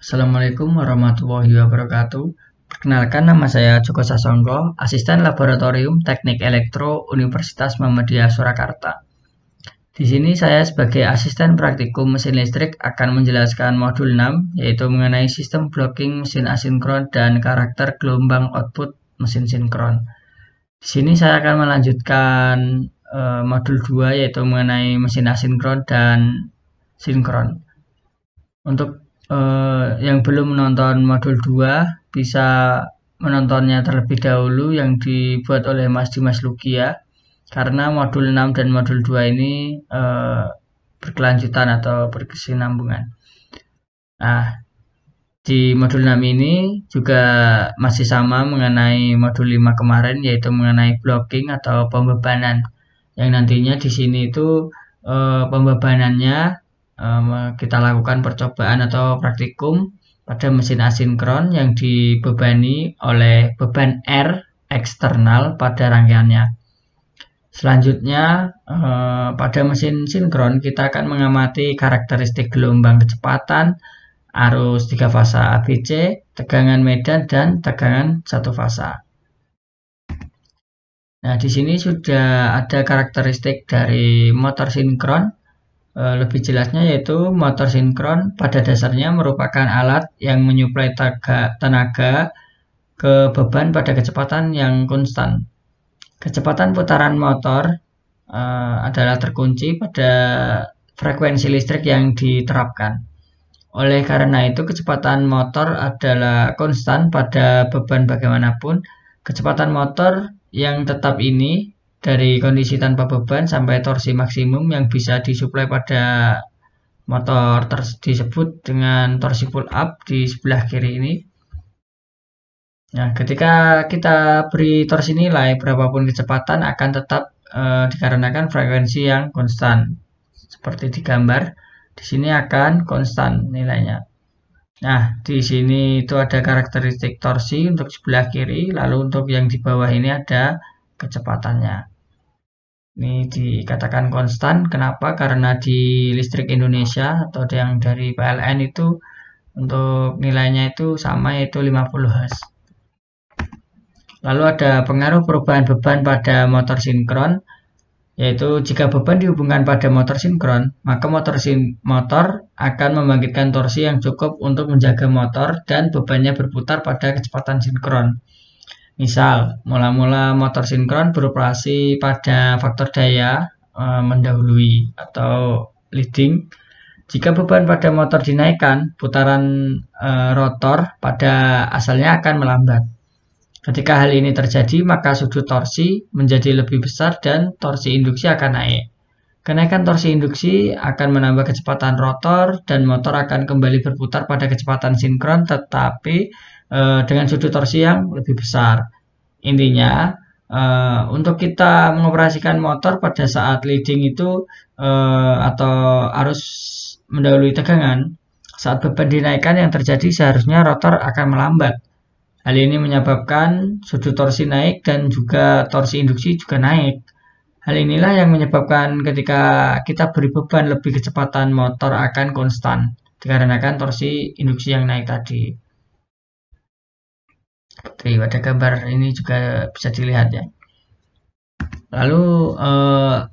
Assalamualaikum warahmatullahi wabarakatuh. Perkenalkan, nama saya Joko Sasongko, Asisten Laboratorium Teknik Elektro Universitas Muhammadiyah Surakarta. Di sini saya sebagai asisten praktikum mesin listrik akan menjelaskan modul 6, yaitu mengenai sistem blocking mesin asinkron dan karakter gelombang output mesin sinkron. Di sini saya akan melanjutkan modul 2, yaitu mengenai mesin asinkron dan sinkron. Untuk yang belum menonton modul 2 bisa menontonnya terlebih dahulu yang dibuat oleh Mas Dimas Lugia, karena modul 6 dan modul 2 ini berkelanjutan atau berkesinambungan. Nah, di modul 6 ini juga masih sama mengenai modul 5 kemarin, yaitu mengenai blocking atau pembebanan, yang nantinya di sini itu pembebanannya kita lakukan percobaan atau praktikum pada mesin asinkron yang dibebani oleh beban R eksternal pada rangkaiannya. Selanjutnya, pada mesin sinkron kita akan mengamati karakteristik gelombang kecepatan, arus 3 fasa ABC, tegangan medan, dan tegangan 1 fasa. Nah, di sini sudah ada karakteristik dari motor sinkron. Lebih jelasnya yaitu motor sinkron pada dasarnya merupakan alat yang menyuplai tenaga ke beban pada kecepatan yang konstan. Kecepatan putaran motor adalah terkunci pada frekuensi listrik yang diterapkan. Oleh karena itu, kecepatan motor adalah konstan pada beban bagaimanapun. Kecepatan motor yang tetap ini dari kondisi tanpa beban sampai torsi maksimum yang bisa disuplai pada motor disebut dengan torsi pull up di sebelah kiri ini. Nah, ketika kita beri torsi nilai berapapun kecepatan akan tetap dikarenakan frekuensi yang konstan. Seperti di gambar, di sini akan konstan nilainya. Nah, di sini itu ada karakteristik torsi untuk sebelah kiri, lalu untuk yang di bawah ini ada kecepatannya. Ini dikatakan konstan, kenapa? Karena di listrik Indonesia atau yang dari PLN itu untuk nilainya itu sama, yaitu 50 Hz. Lalu ada pengaruh perubahan beban pada motor sinkron, yaitu jika beban dihubungkan pada motor sinkron, maka motor akan membangkitkan torsi yang cukup untuk menjaga motor dan bebannya berputar pada kecepatan sinkron. Misal, mula-mula motor sinkron beroperasi pada faktor daya mendahului atau leading. Jika beban pada motor dinaikkan, putaran rotor pada asalnya akan melambat. Ketika hal ini terjadi, maka sudut torsi menjadi lebih besar dan torsi induksi akan naik. Kenaikan torsi induksi akan menambah kecepatan rotor dan motor akan kembali berputar pada kecepatan sinkron, tetapi dengan sudut torsi yang lebih besar. Intinya, untuk kita mengoperasikan motor pada saat leading itu atau arus mendahului tegangan, saat beban dinaikkan yang terjadi seharusnya rotor akan melambat. Hal ini menyebabkan sudut torsi naik dan juga torsi induksi juga naik. Hal inilah yang menyebabkan ketika kita beri beban lebih, kecepatan motor akan konstan dikarenakan torsi induksi yang naik tadi. Seperti pada gambar ini juga bisa dilihat ya. Lalu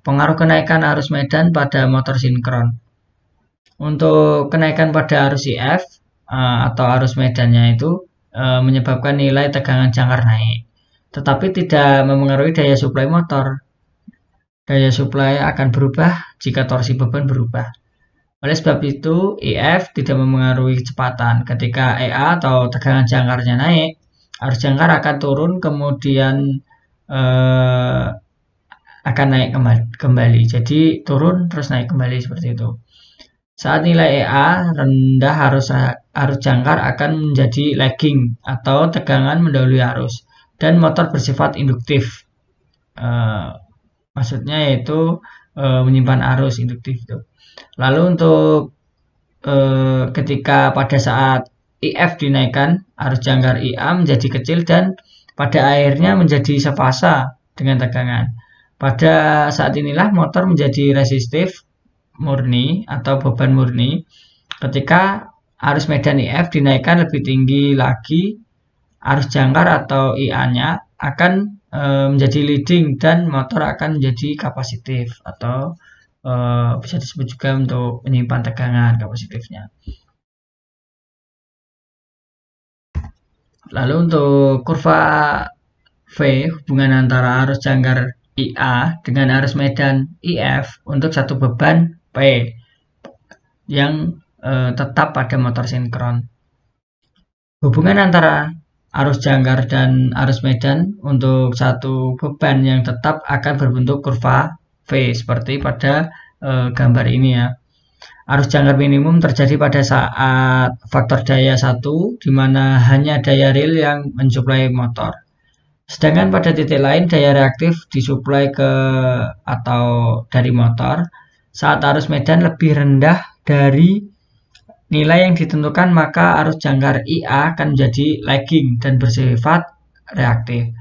pengaruh kenaikan arus medan pada motor sinkron. Untuk kenaikan pada arus IF atau arus medannya itu menyebabkan nilai tegangan jangkar naik, tetapi tidak memengaruhi daya suplai motor. Daya suplai akan berubah jika torsi beban berubah. Oleh sebab itu, IF tidak memengaruhi kecepatan. Ketika EA atau tegangan jangkarnya naik, arus jangkar akan turun, kemudian akan naik kembali. Jadi turun terus naik kembali seperti itu. Saat nilai EA rendah, arus jangkar akan menjadi lagging atau tegangan mendahului arus, dan motor bersifat induktif. Maksudnya yaitu menyimpan arus induktif itu. Lalu untuk ketika pada saat IF dinaikkan, arus jangkar IA menjadi kecil dan pada akhirnya menjadi sefasa dengan tegangan. Pada saat inilah motor menjadi resistif murni atau beban murni ketika arus medan IF dinaikkan lebih tinggi lagi, arus jangkar atau IA-nya akan menjadi leading dan motor akan menjadi kapasitif atau bisa disebut juga untuk menyimpan tegangan kapasitifnya. Lalu untuk kurva V, hubungan antara arus jangkar IA dengan arus medan IF untuk satu beban P yang tetap pada motor sinkron. Hubungan antara arus jangkar dan arus medan untuk satu beban yang tetap akan berbentuk kurva V seperti pada gambar ini ya. Arus jangkar minimum terjadi pada saat faktor daya 1 di mana hanya daya real yang mensuplai motor. Sedangkan pada titik lain daya reaktif disuplai ke atau dari motor saat arus medan lebih rendah dari nilai yang ditentukan, maka arus jangkar IA akan menjadi lagging dan bersifat reaktif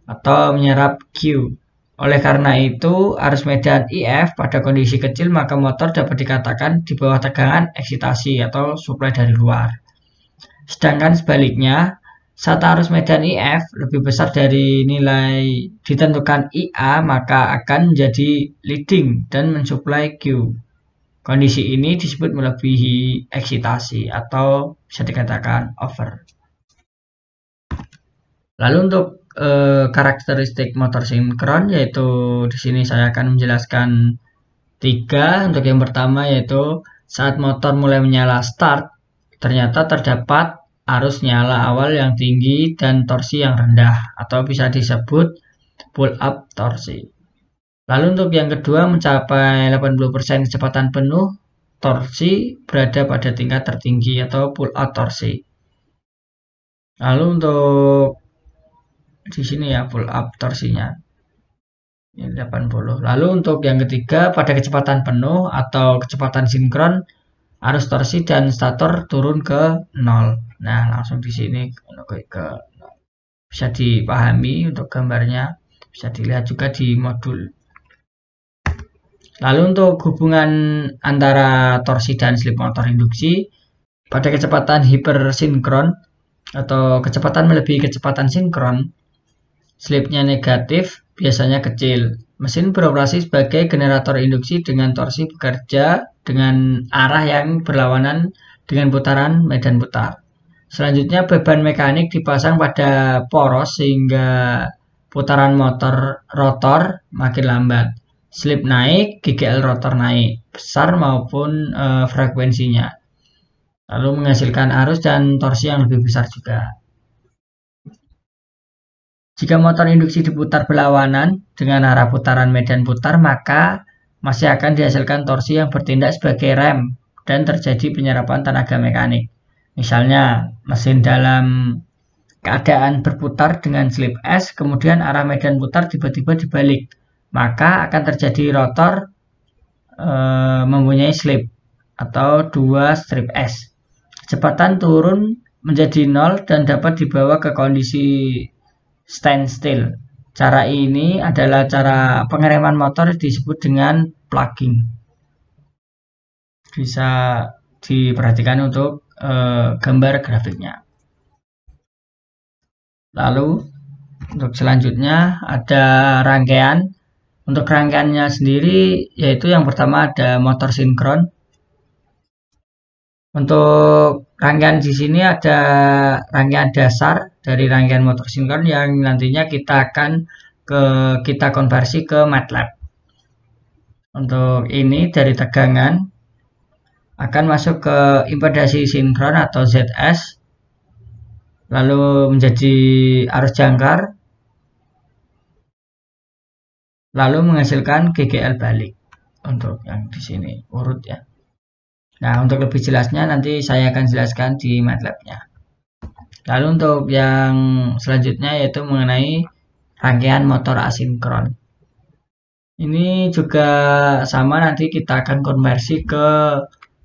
atau menyerap Q. Oleh karena itu, arus medan IF pada kondisi kecil maka motor dapat dikatakan di bawah tegangan eksitasi atau suplai dari luar. Sedangkan sebaliknya, saat arus medan IF lebih besar dari nilai ditentukan IA maka akan menjadi leading dan mensuplai Q. Kondisi ini disebut melebihi eksitasi atau bisa dikatakan over. Lalu untuk karakteristik motor sinkron, yaitu di sini saya akan menjelaskan 3. Untuk yang pertama yaitu saat motor mulai menyala start, ternyata terdapat arus nyala awal yang tinggi dan torsi yang rendah atau bisa disebut pull up torsi. Lalu untuk yang kedua mencapai 80% kecepatan penuh, torsi berada pada tingkat tertinggi atau pull out torsi. Lalu untuk di sini ya pull up torsinya ini 80. Lalu untuk yang ketiga pada kecepatan penuh atau kecepatan sinkron, arus torsi dan stator turun ke 0. Nah, langsung di sini ke bisa dipahami untuk gambarnya, bisa dilihat juga di modul. Lalu untuk hubungan antara torsi dan slip motor induksi pada kecepatan hipersinkron atau kecepatan melebihi kecepatan sinkron, slipnya negatif biasanya kecil. Mesin beroperasi sebagai generator induksi dengan torsi bekerja dengan arah yang berlawanan dengan putaran medan putar. Selanjutnya beban mekanik dipasang pada poros sehingga putaran motor rotor makin lambat. Slip naik, GGL rotor naik, besar maupun frekuensinya. Lalu menghasilkan arus dan torsi yang lebih besar juga. Jika motor induksi diputar berlawanan dengan arah putaran medan putar, maka masih akan dihasilkan torsi yang bertindak sebagai rem dan terjadi penyerapan tenaga mekanik. Misalnya, mesin dalam keadaan berputar dengan slip S, kemudian arah medan putar tiba-tiba dibalik, maka akan terjadi rotor mempunyai slip atau 2 strip S. Kecepatan turun menjadi 0 dan dapat dibawa ke kondisi standstill. Cara ini adalah cara pengereman motor disebut dengan plugging. Bisa diperhatikan untuk gambar grafiknya. Lalu untuk selanjutnya ada rangkaian. Untuk rangkaiannya sendiri yaitu yang pertama ada motor sinkron. Untuk rangkaian di sini ada rangkaian dasar dari rangkaian motor sinkron yang nantinya kita akan kita konversi ke MATLAB. Untuk ini dari tegangan akan masuk ke impedasi sinkron atau ZS, lalu menjadi arus jangkar, lalu menghasilkan GGL balik. Untuk yang di sini urut ya. Nah, untuk lebih jelasnya nanti saya akan jelaskan di MATLAB-nya. Lalu untuk yang selanjutnya yaitu mengenai rangkaian motor asinkron. Ini juga sama, nanti kita akan konversi ke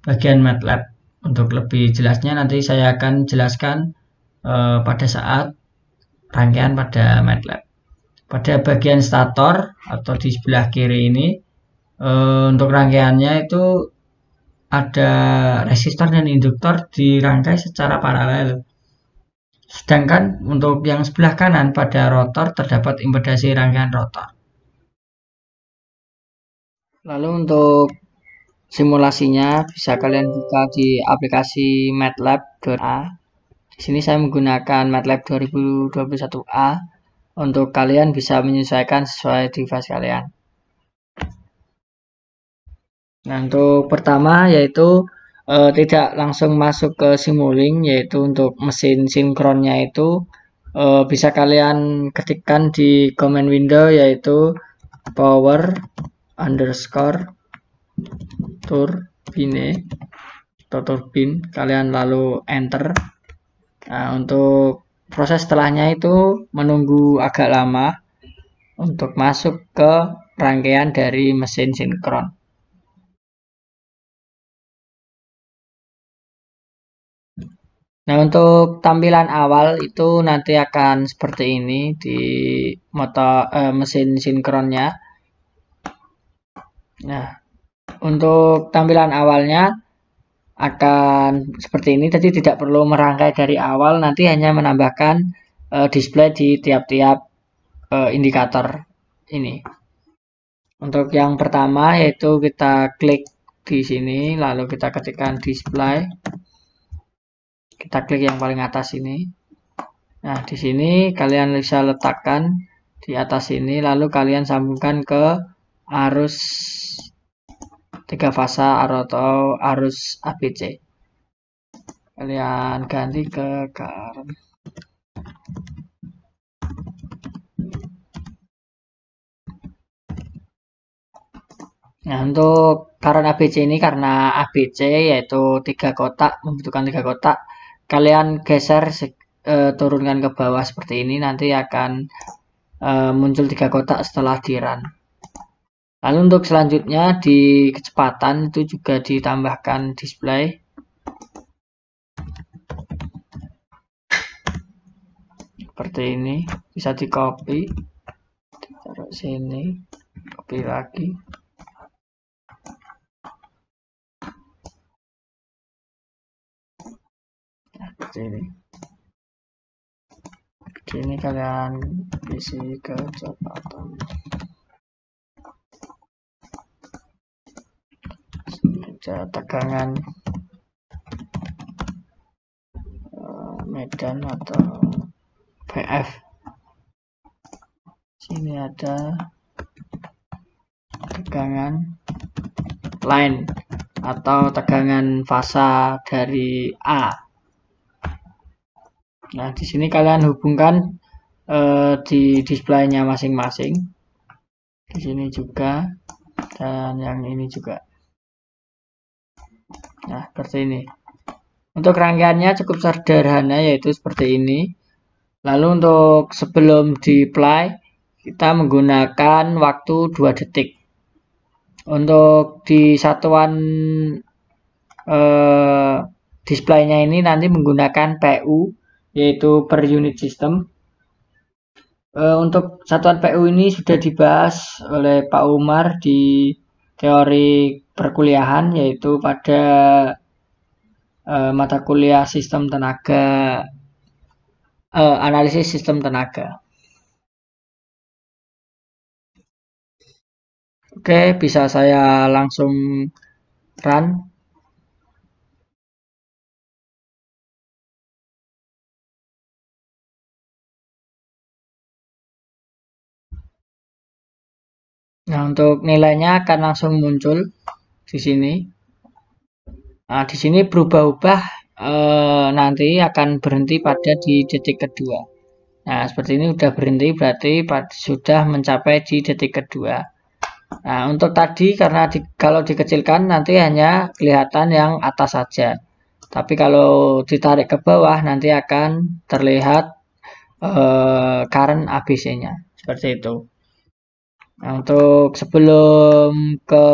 bagian MATLAB. Untuk lebih jelasnya nanti saya akan jelaskan pada saat rangkaian pada MATLAB. Pada bagian stator atau di sebelah kiri ini untuk rangkaiannya itu ada resistor dan induktor dirangkai secara paralel. Sedangkan untuk yang sebelah kanan pada rotor terdapat impedasi rangkaian rotor. Lalu untuk simulasinya bisa kalian buka di aplikasi MATLAB.a. Di sini saya menggunakan MATLAB 2021A untuk kalian bisa menyesuaikan sesuai device kalian. Nah, untuk pertama yaitu tidak langsung masuk ke Simulink, yaitu untuk mesin sinkronnya itu bisa kalian ketikkan di command window yaitu power underscore turbine atau turbin, kalian lalu enter. Nah, untuk proses setelahnya itu menunggu agak lama untuk masuk ke rangkaian dari mesin sinkron. Nah, untuk tampilan awal itu nanti akan seperti ini di mesin sinkronnya. Nah, untuk tampilan awalnya akan seperti ini, jadi tidak perlu merangkai dari awal, nanti hanya menambahkan display di tiap-tiap indikator ini. Untuk yang pertama yaitu kita klik di sini, lalu kita ketikkan display. Kita klik yang paling atas ini. Nah, di sini kalian bisa letakkan di atas ini, lalu kalian sambungkan ke arus 3 fasa atau arus ABC. Kalian ganti ke current. Nah, untuk current ABC ini karena ABC yaitu 3 kotak, membutuhkan 3 kotak, kalian geser turunkan ke bawah seperti ini, nanti akan muncul 3 kotak setelah di run. Lalu untuk selanjutnya di kecepatan itu juga ditambahkan display. Seperti ini, bisa di copy, taruh sini, copy lagi. Nah, seperti ini. Ini kalian isi kecepatan. Tegangan medan atau VF. Sini ada tegangan line atau tegangan fasa dari A. Nah, di sini kalian hubungkan di displaynya masing-masing. Di sini juga dan yang ini juga. Nah, seperti ini. Untuk rangkaiannya cukup sederhana, yaitu seperti ini. Lalu untuk sebelum di-apply, kita menggunakan waktu 2 detik. Untuk di satuan displaynya ini nanti menggunakan PU, yaitu per unit system. Untuk satuan PU ini sudah dibahas oleh Pak Umar di teori perkuliahan, yaitu pada mata kuliah sistem tenaga, analisis sistem tenaga. Oke, bisa saya langsung run. Nah, untuk nilainya akan langsung muncul di sini. Nah, di sini berubah-ubah nanti akan berhenti pada di detik kedua. Nah, seperti ini sudah berhenti, berarti sudah mencapai di detik kedua. Nah, untuk tadi karena kalau dikecilkan nanti hanya kelihatan yang atas saja. Tapi kalau ditarik ke bawah nanti akan terlihat current ABC-nya. Seperti itu. Nah, untuk sebelum ke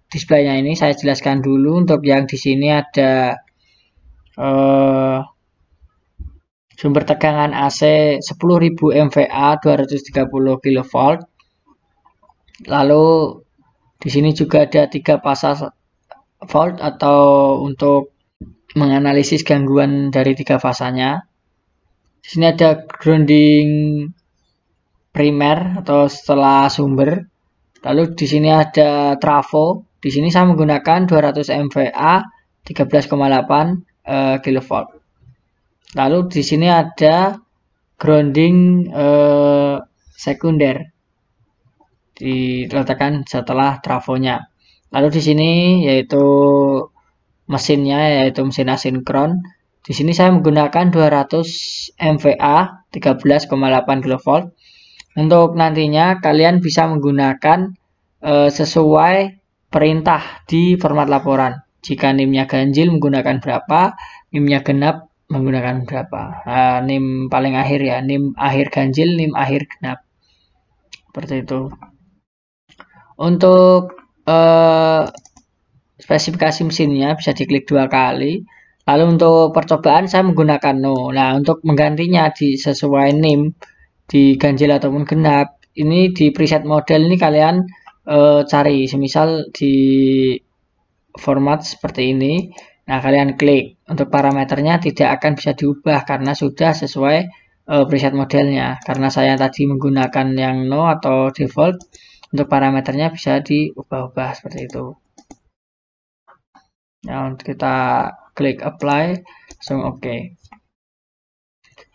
displaynya ini saya jelaskan dulu. Untuk yang di sini ada sumber tegangan AC 10.000 MVA 230 kV. Lalu di sini juga ada 3 fasa fault atau untuk menganalisis gangguan dari 3 fasanya. Di sini ada grounding primer atau setelah sumber. Lalu di sini ada trafo. Di sini saya menggunakan 200 MVA 13,8 kV. Lalu di sini ada grounding sekunder diletakkan setelah trafonya. Lalu di sini yaitu mesinnya yaitu mesin asinkron. Di sini saya menggunakan 200 MVA 13,8 kV. Untuk nantinya kalian bisa menggunakan sesuai perintah di format laporan. Jika NIM-nya ganjil menggunakan berapa, NIM-nya genap menggunakan berapa. NIM paling akhir ya, NIM akhir ganjil, NIM akhir genap. Seperti itu. Untuk spesifikasi mesinnya bisa diklik 2 kali. Lalu untuk percobaan saya menggunakan no. Nah, untuk menggantinya di sesuai NIM di ganjil ataupun genap, ini di preset model ini kalian cari, semisal di format seperti ini. Nah, kalian klik. Untuk parameternya tidak akan bisa diubah karena sudah sesuai preset modelnya. Karena saya tadi menggunakan yang no atau default, untuk parameternya bisa diubah-ubah seperti itu. Nah, kita klik apply, langsung oke.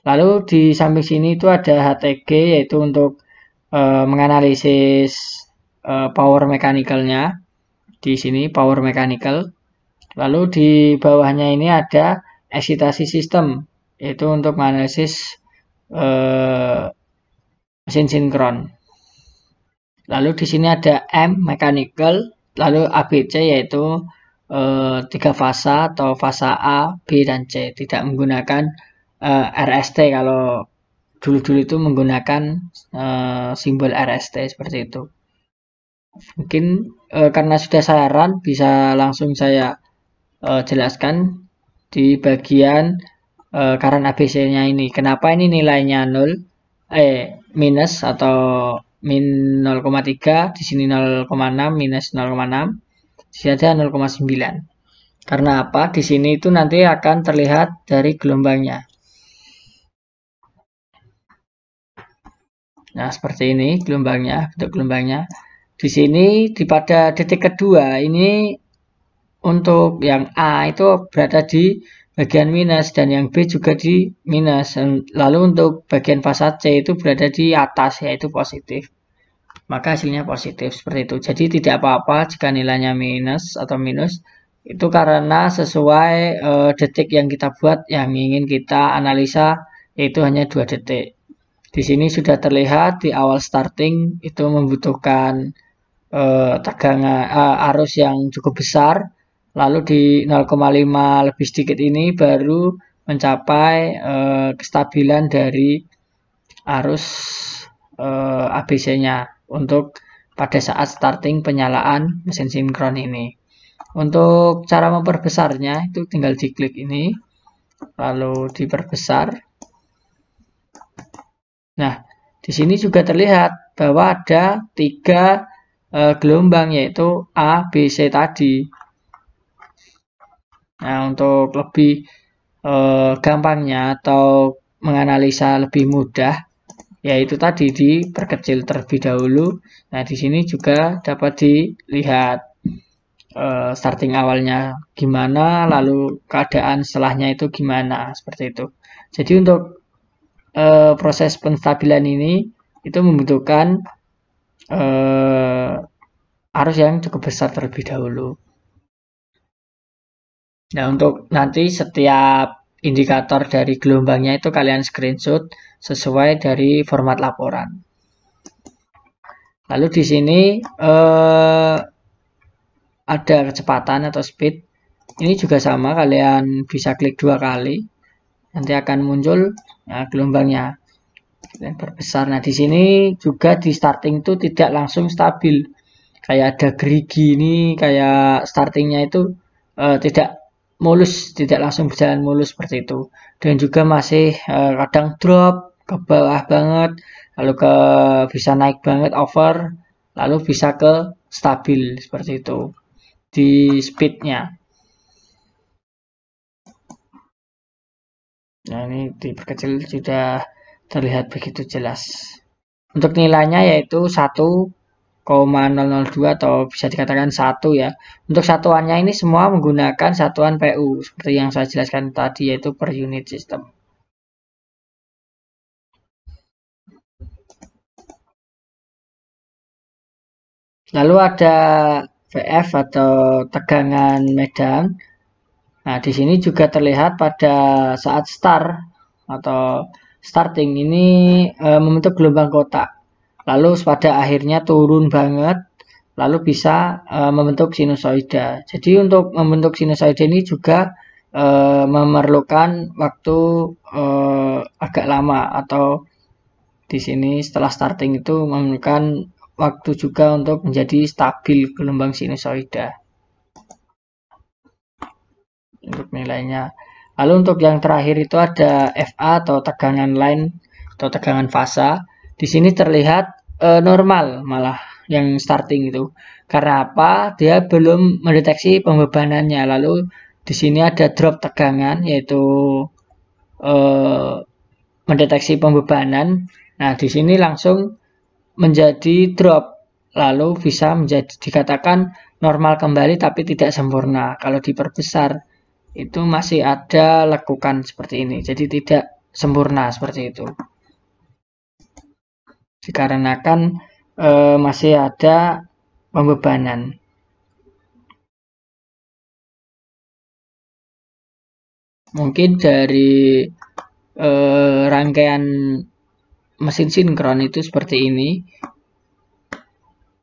Lalu di samping sini itu ada HTG, yaitu untuk menganalisis power mechanicalnya. Di sini power mechanical. Lalu di bawahnya ini ada excitasi system, yaitu untuk menganalisis mesin sinkron. Lalu di sini ada M mechanical, lalu ABC yaitu 3 fasa atau fasa A, B, dan C. Tidak menggunakan RST, kalau dulu-dulu itu menggunakan simbol RST seperti itu. Mungkin karena sudah saya run, bisa langsung saya jelaskan di bagian current ABC-nya ini. Kenapa ini nilainya 0, minus atau min 0,3, di sini 0,6, minus 0,6, di sini ada 0,9. Karena apa? Di sini itu nanti akan terlihat dari gelombangnya. Nah, seperti ini gelombangnya, bentuk gelombangnya. Di sini pada detik kedua ini untuk yang A itu berada di bagian minus dan yang B juga di minus. Lalu untuk bagian fasa C itu berada di atas, yaitu positif. Maka hasilnya positif seperti itu. Jadi tidak apa-apa jika nilainya minus atau minus. Itu karena sesuai detik yang kita buat, yang ingin kita analisa, yaitu hanya 2 detik. Di sini sudah terlihat di awal starting itu membutuhkan tegangan arus yang cukup besar. Lalu di 0,5 lebih sedikit ini baru mencapai kestabilan dari arus ABC-nya untuk pada saat starting penyalaan mesin sinkron ini. Untuk cara memperbesarnya itu tinggal diklik ini, lalu diperbesar. Nah, di sini juga terlihat bahwa ada 3 gelombang, yaitu A, B, C tadi. Nah, untuk lebih gampangnya atau menganalisa lebih mudah, yaitu tadi diperkecil terlebih dahulu. Nah, di sini juga dapat dilihat starting awalnya gimana, lalu keadaan setelahnya itu gimana, seperti itu. Jadi untuk proses penstabilan ini itu membutuhkan arus yang cukup besar terlebih dahulu. Nah, untuk nanti setiap indikator dari gelombangnya itu kalian screenshot sesuai dari format laporan. Lalu di sini ada kecepatan atau speed. Ini juga sama, kalian bisa klik 2 kali. Nanti akan muncul gelombangnya. Dan perbesar. Nah, di sini juga di starting itu tidak langsung stabil. Kayak ada gerigi ini, kayak startingnya itu tidak mulus, tidak langsung berjalan mulus seperti itu. Dan juga masih kadang drop ke bawah banget, lalu bisa naik banget over, lalu bisa ke stabil seperti itu. di speednya. Nah, ini diperkecil sudah terlihat begitu jelas. Untuk nilainya yaitu 1,002 atau bisa dikatakan 1 ya. Untuk satuannya ini semua menggunakan satuan PU seperti yang saya jelaskan tadi, yaitu per unit system. Lalu ada VF atau tegangan medan. Nah, di sini juga terlihat pada saat start atau starting ini membentuk gelombang kotak. Lalu pada akhirnya turun banget, lalu bisa membentuk sinusoida. Jadi untuk membentuk sinusoida ini juga memerlukan waktu agak lama, atau di sini setelah starting itu memerlukan waktu juga untuk menjadi stabil gelombang sinusoida untuk nilainya. Lalu untuk yang terakhir itu ada FA atau tegangan line atau tegangan fasa. Di sini terlihat normal malah yang starting itu. Karena apa? Dia belum mendeteksi pembebanannya. Lalu di sini ada drop tegangan, yaitu mendeteksi pembebanan. Nah, di sini langsung menjadi drop. Lalu bisa menjadi dikatakan normal kembali tapi tidak sempurna. Kalau diperbesar itu masih ada lekukan seperti ini. Jadi tidak sempurna seperti itu. Dikarenakan masih ada pembebanan. Mungkin dari rangkaian mesin sinkron itu seperti ini.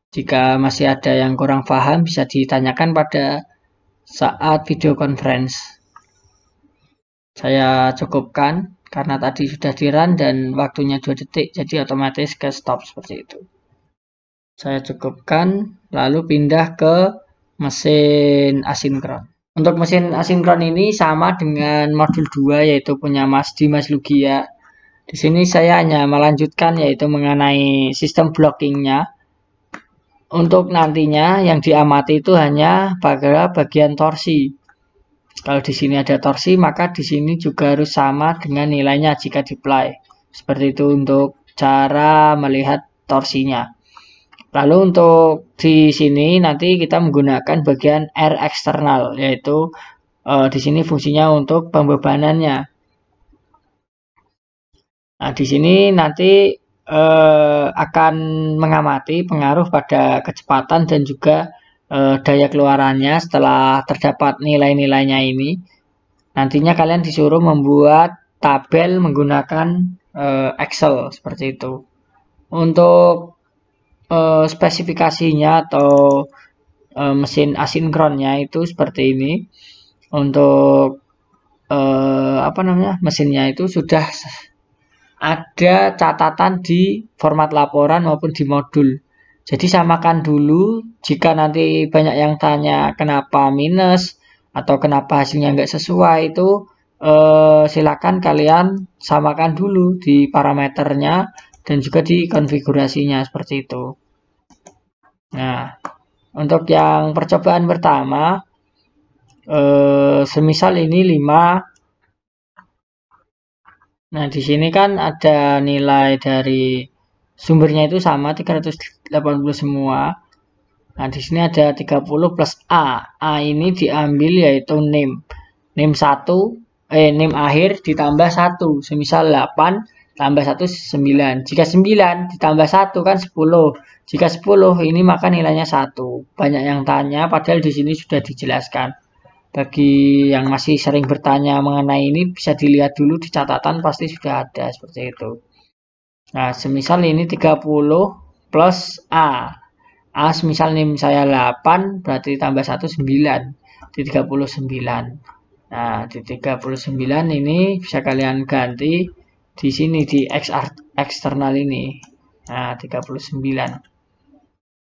Jika masih ada yang kurang paham bisa ditanyakan pada saat video conference. Saya cukupkan karena tadi sudah di-run dan waktunya 2 detik, jadi otomatis ke stop seperti itu. Saya cukupkan, lalu pindah ke mesin asinkron. Untuk mesin asinkron ini sama dengan modul 2, yaitu punya Mas Dimas Lugia. Di sini saya hanya melanjutkan, yaitu mengenai sistem blockingnya. Untuk nantinya yang diamati itu hanya pada bagian torsi. Kalau di sini ada torsi, maka di sini juga harus sama dengan nilainya jika di-apply. Seperti itu untuk cara melihat torsinya. Lalu untuk di sini nanti kita menggunakan bagian R eksternal, yaitu di sini fungsinya untuk pembebanannya. Nah, di sini nanti akan mengamati pengaruh pada kecepatan dan juga daya keluarannya setelah terdapat nilai-nilainya ini. Nantinya kalian disuruh membuat tabel menggunakan Excel seperti itu. Untuk spesifikasinya atau mesin asinkronnya itu seperti ini. Untuk mesinnya itu sudah ada catatan di format laporan maupun di modul. Jadi samakan dulu, jika nanti banyak yang tanya kenapa minus atau kenapa hasilnya nggak sesuai, itu silakan kalian samakan dulu di parameternya dan juga di konfigurasinya seperti itu. Nah, untuk yang percobaan pertama, semisal ini 5. Nah, di sini kan ada nilai dari sumbernya itu sama 380 semua. Nah, di sini ada 30 plus A. A ini diambil yaitu name. Name 1, name akhir ditambah 1. Semisal 8 tambah 1 9. Jika 9 ditambah 1 kan 10. Jika 10 ini maka nilainya 1. Banyak yang tanya padahal di sini sudah dijelaskan. Bagi yang masih sering bertanya mengenai ini bisa dilihat dulu di catatan, pasti sudah ada seperti itu. Nah, semisal ini 30 plus A. A semisal NIM saya 8, berarti tambah 1 9. Di 39. Nah, di 39 ini bisa kalian ganti di sini di eksternal ini. Nah, 39.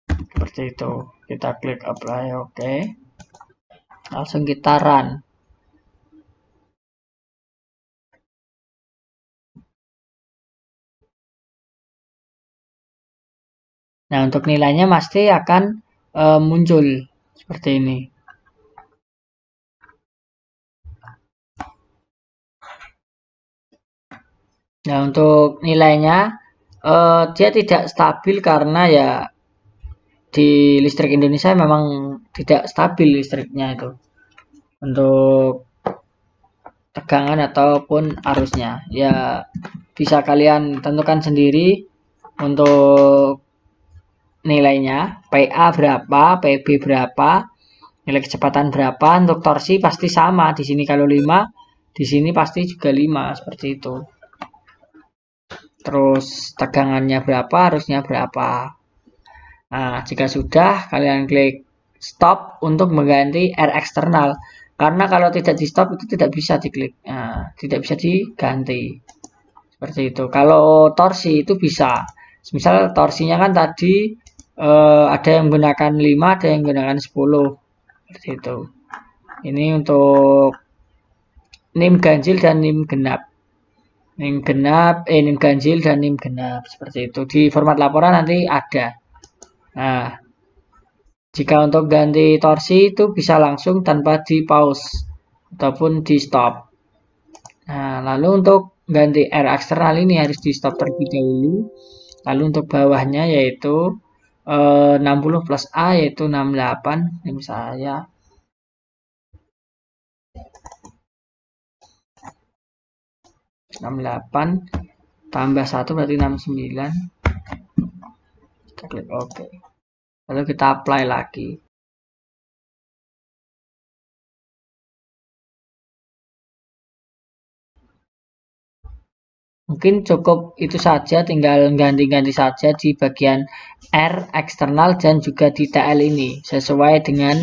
Seperti itu. Kita klik apply, oke. Langsung kita run. Nah, untuk nilainya pasti akan muncul seperti ini. Nah, untuk nilainya dia tidak stabil karena ya di listrik Indonesia memang tidak stabil listriknya itu untuk tegangan ataupun arusnya. Ya bisa kalian tentukan sendiri untuk nilainya, PA berapa, PB berapa, nilai kecepatan berapa, untuk torsi pasti sama. Di sini kalau 5, di sini pasti juga 5 seperti itu. Terus tegangannya berapa, arusnya berapa. Nah, jika sudah, kalian klik stop untuk mengganti R eksternal. Karena kalau tidak di stop itu tidak bisa diklik. Nah, tidak bisa diganti. Seperti itu. Kalau torsi itu bisa. Misal torsinya kan tadi ada yang menggunakan 5, ada yang menggunakan 10. Seperti itu. Ini untuk NIM ganjil dan NIM genap. NIM ganjil dan NIM genap. Seperti itu. Di format laporan nanti ada. Nah, jika untuk ganti torsi itu bisa langsung tanpa di pause ataupun di stop. Nah, lalu untuk ganti R eksternal ini harus di stop terlebih dahulu. Lalu untuk bawahnya yaitu 60 plus A yaitu 68. Ini saya 68 tambah 1 berarti 69. Kita klik OK. Lalu kita apply lagi. Mungkin cukup itu saja, tinggal ganti-ganti saja di bagian R eksternal dan juga di TL ini sesuai dengan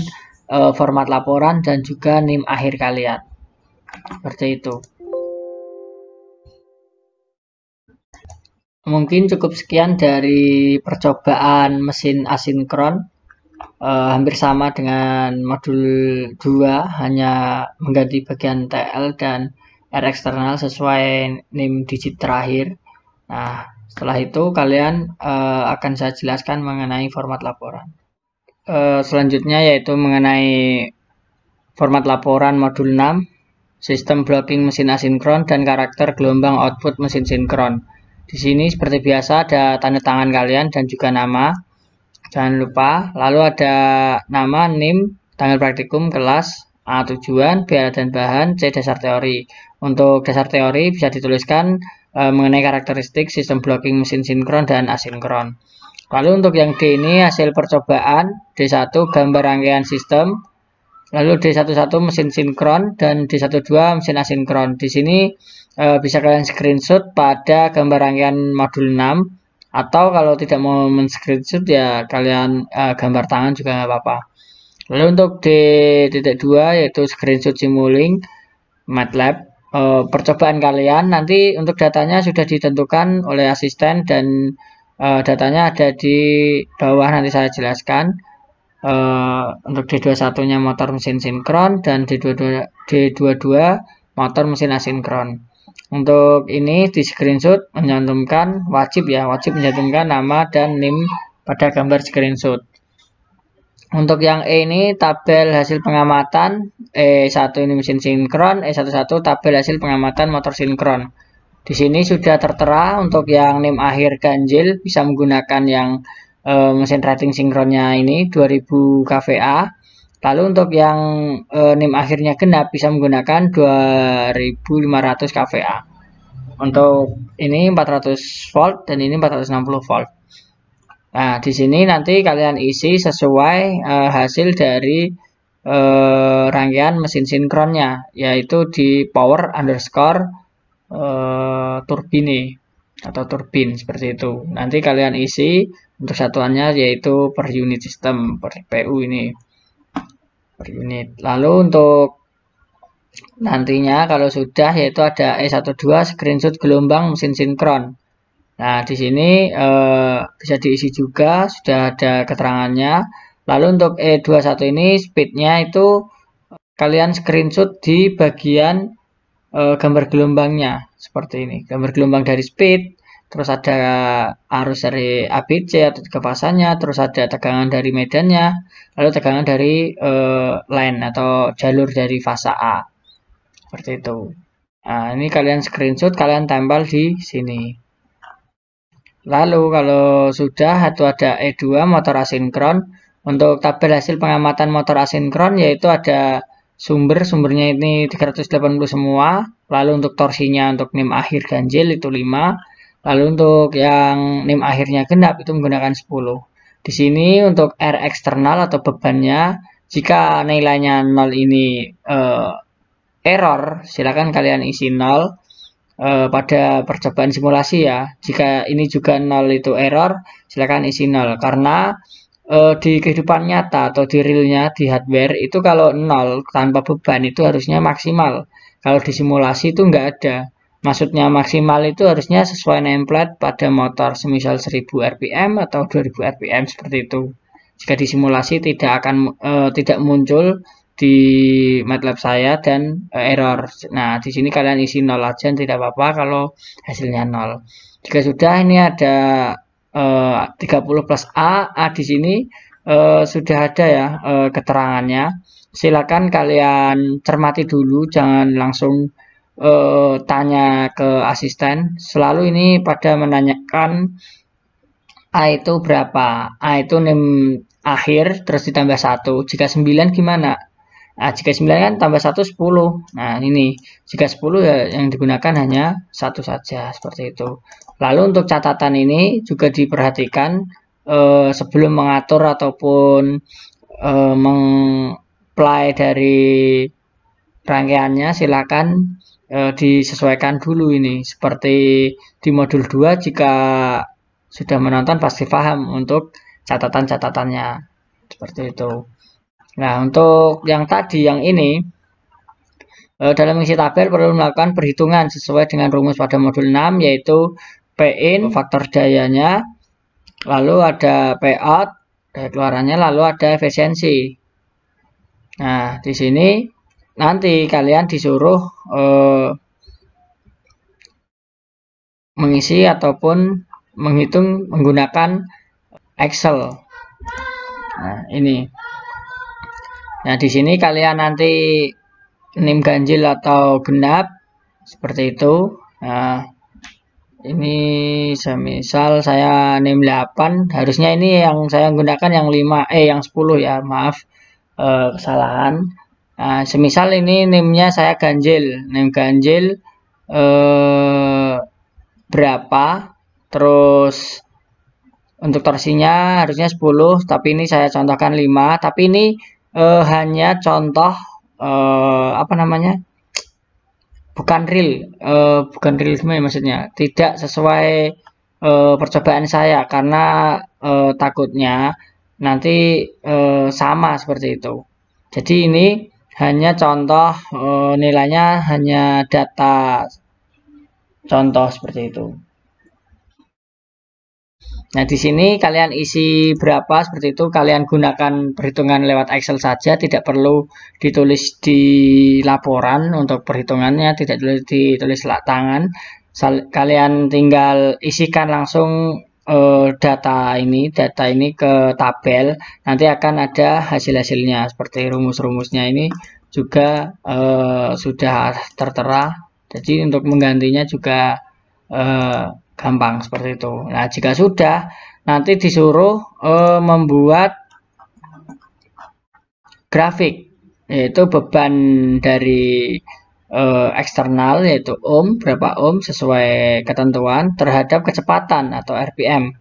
format laporan dan juga NIM akhir kalian. Seperti itu. Mungkin cukup sekian dari percobaan mesin asinkron. Hampir sama dengan modul 2, hanya mengganti bagian TL dan R eksternal sesuai NIM digit terakhir. Nah, setelah itu kalian akan saya jelaskan mengenai format laporan. Selanjutnya yaitu mengenai format laporan modul 6, sistem blocking mesin asinkron dan karakter gelombang output mesin sinkron. Di sini seperti biasa ada tanda tangan kalian dan juga nama. Jangan lupa, lalu ada nama, NIM, tanggal praktikum, kelas, A tujuan, B alat dan bahan, C dasar teori. Untuk dasar teori bisa dituliskan mengenai karakteristik sistem blocking mesin sinkron dan asinkron. Lalu untuk yang D ini hasil percobaan, D1 gambar rangkaian sistem, lalu D11 mesin sinkron dan D12 mesin asinkron. Di sini bisa kalian screenshot pada gambar rangkaian modul 6. Atau kalau tidak mau men-screenshot ya kalian gambar tangan juga nggak apa-apa. Lalu untuk D.2 yaitu screenshot Simulink MATLAB. Percobaan kalian nanti untuk datanya sudah ditentukan oleh asisten dan datanya ada di bawah, nanti saya jelaskan. Untuk D21 nya motor mesin sinkron dan D22 motor mesin asinkron. Untuk ini di screenshot mencantumkan wajib mencantumkan nama dan NIM pada gambar screenshot. Untuk yang E ini tabel hasil pengamatan, E1 ini mesin sinkron, E11 tabel hasil pengamatan motor sinkron. Di sini sudah tertera untuk yang NIM akhir ganjil bisa menggunakan yang mesin rating sinkronnya ini 2000 kVA. Lalu untuk yang NIM akhirnya genap bisa menggunakan 2500 kVA. Untuk ini 400 volt dan ini 460 volt. Nah, di sini nanti kalian isi sesuai hasil dari rangkaian mesin sinkronnya, yaitu di power underscore turbine atau turbin seperti itu. Nanti kalian isi untuk satuannya yaitu per unit sistem, per PU ini per unit. Lalu untuk nantinya kalau sudah yaitu ada E12 screenshot gelombang mesin sinkron. Nah, di sini bisa diisi juga, sudah ada keterangannya. Lalu untuk E21 ini speednya itu kalian screenshot di bagian gambar gelombangnya seperti ini. Gambar gelombang dari speed, terus ada arus dari ABC atau kepasannya, terus ada tegangan dari medannya, lalu tegangan dari line atau jalur dari fasa A. Seperti itu. Nah, ini kalian screenshot, kalian tempel di sini. Lalu kalau sudah itu ada E2 motor asinkron. Untuk tabel hasil pengamatan motor asinkron yaitu ada sumbernya ini 380 semua. Lalu untuk torsinya untuk NIM akhir ganjil itu 5. Lalu untuk yang NIM akhirnya genap itu menggunakan 10. Di sini untuk R eksternal atau bebannya jika nilainya 0 ini error, silakan kalian isi 0 pada percobaan simulasi ya. Jika ini juga 0 itu error, silakan isi 0 karena di kehidupan nyata atau di realnya di hardware itu kalau 0 tanpa beban itu harusnya maksimal. Kalau di simulasi itu nggak ada. Maksudnya maksimal itu harusnya sesuai nameplate pada motor semisal 1000 rpm atau 2000 rpm seperti itu. Jika di simulasi tidak muncul di MATLAB saya dan error. Nah, di sini kalian isi 0 aja tidak apa-apa kalau hasilnya 0. Jika sudah ini ada 30 plus A di sini sudah ada ya keterangannya. Silakan kalian cermati dulu, jangan langsung tanya ke asisten. Selalu ini pada menanyakan A itu berapa. A itu NIM akhir terus ditambah 1. Jika 9 gimana? Nah, jika 9 kan tambah 1 10. Nah, ini jika 10 ya yang digunakan hanya 1 saja seperti itu. Lalu untuk catatan ini juga diperhatikan sebelum mengatur ataupun meng-apply dari rangkaiannya silakan disesuaikan dulu ini. Seperti di modul 2 jika sudah menonton pasti paham untuk catatan-catatannya. Seperti itu. Nah, untuk yang tadi, yang ini, dalam mengisi tabel perlu melakukan perhitungan sesuai dengan rumus pada modul 6, yaitu P-in, faktor dayanya, lalu ada P-out, daya keluarannya, lalu ada efisiensi. Nah, di sini nanti kalian disuruh mengisi ataupun menghitung menggunakan Excel. Nah, ini. Nah, di sini kalian nanti NIM ganjil atau genap seperti itu. Nah, ini semisal saya NIM 8, harusnya ini yang saya gunakan yang 5 yang 10 ya, maaf kesalahan. Nah, semisal ini NIM-nya saya ganjil, NIM ganjil berapa, terus untuk torsinya harusnya 10, tapi ini saya contohkan 5, tapi ini hanya contoh apa namanya, bukan real gimana maksudnya, tidak sesuai percobaan saya karena takutnya nanti sama seperti itu. Jadi ini hanya contoh, nilainya hanya data contoh seperti itu. Nah, di sini kalian isi berapa seperti itu, kalian gunakan perhitungan lewat Excel saja, tidak perlu ditulis di laporan untuk perhitungannya, tidak ditulis tangan. Kalian tinggal isikan langsung data ini ke tabel, nanti akan ada hasil-hasilnya seperti rumus-rumusnya ini juga sudah tertera. Jadi untuk menggantinya juga gampang seperti itu. Nah, jika sudah, nanti disuruh membuat grafik, yaitu beban dari eksternal, yaitu ohm, berapa ohm sesuai ketentuan terhadap kecepatan atau RPM.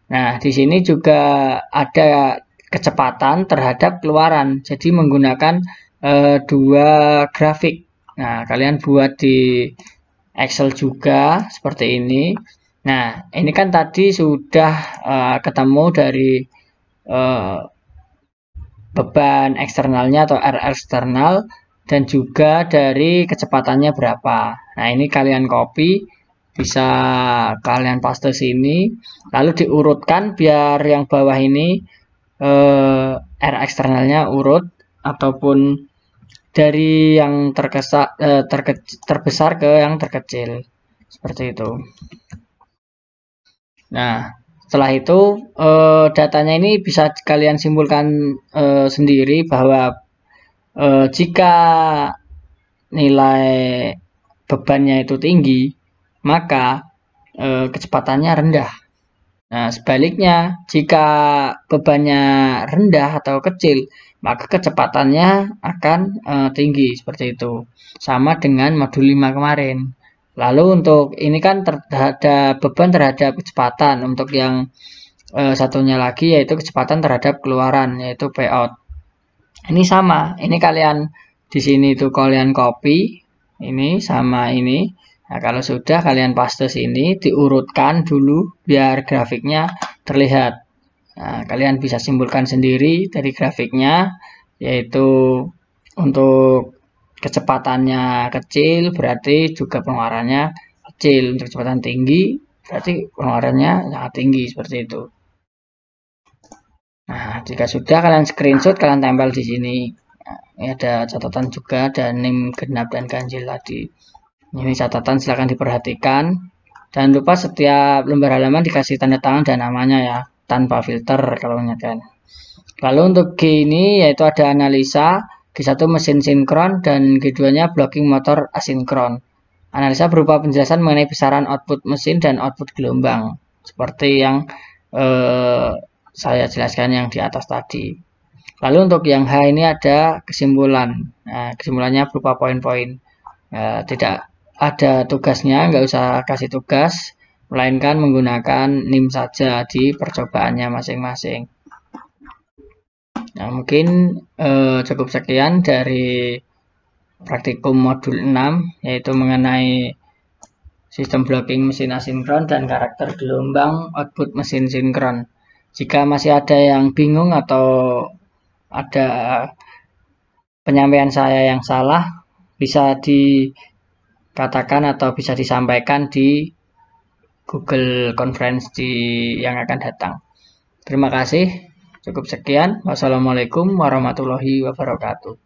Nah, di sini juga ada kecepatan terhadap keluaran. Jadi menggunakan dua grafik. Nah, kalian buat di Excel juga seperti ini. Nah, ini kan tadi sudah ketemu dari beban eksternalnya atau R eksternal dan juga dari kecepatannya berapa. Nah, ini kalian copy, bisa kalian paste sini, lalu diurutkan biar yang bawah ini R eksternalnya urut ataupun dari yang terbesar ke yang terkecil seperti itu. Nah, setelah itu datanya ini bisa kalian simpulkan sendiri bahwa jika nilai bebannya itu tinggi, maka kecepatannya rendah. Nah, sebaliknya, jika bebannya rendah atau kecil, maka kecepatannya akan tinggi, seperti itu. Sama dengan modul 5 kemarin. Lalu untuk ini kan terhadap beban terhadap kecepatan. Untuk yang satunya lagi yaitu kecepatan terhadap keluaran, yaitu payout. Ini sama, ini kalian di sini tuh kalian copy, ini sama ini. Nah, kalau sudah kalian paste sini, diurutkan dulu biar grafiknya terlihat. Nah, kalian bisa simpulkan sendiri dari grafiknya, yaitu untuk kecepatannya kecil berarti juga pengeluarannya kecil. Untuk kecepatan tinggi berarti pengeluarannya sangat tinggi, seperti itu. Nah, jika sudah kalian screenshot, kalian tempel di sini. Nah, ini ada catatan juga, ada NIM genap dan ganjil tadi. Ini catatan, silahkan diperhatikan. Jangan lupa setiap lembar halaman dikasih tanda tangan dan namanya ya, tanpa filter kalau kan. Lalu untuk G ini yaitu ada analisa, G1 mesin sinkron dan G2-nya blocking motor asinkron. Analisa berupa penjelasan mengenai besaran output mesin dan output gelombang, seperti yang saya jelaskan yang di atas tadi. Lalu untuk yang H ini ada kesimpulan. Nah, kesimpulannya berupa poin-poin. Tidak ada tugasnya, nggak usah kasih tugas, melainkan menggunakan NIM saja di percobaannya masing-masing. Nah, mungkin cukup sekian dari praktikum modul 6, yaitu mengenai sistem blocking mesin asinkron dan karakter gelombang output mesin sinkron. Jika masih ada yang bingung atau ada penyampaian saya yang salah, bisa dikatakan atau bisa disampaikan di Google Conference yang akan datang. Terima kasih. Cukup sekian. Wassalamualaikum warahmatullahi wabarakatuh.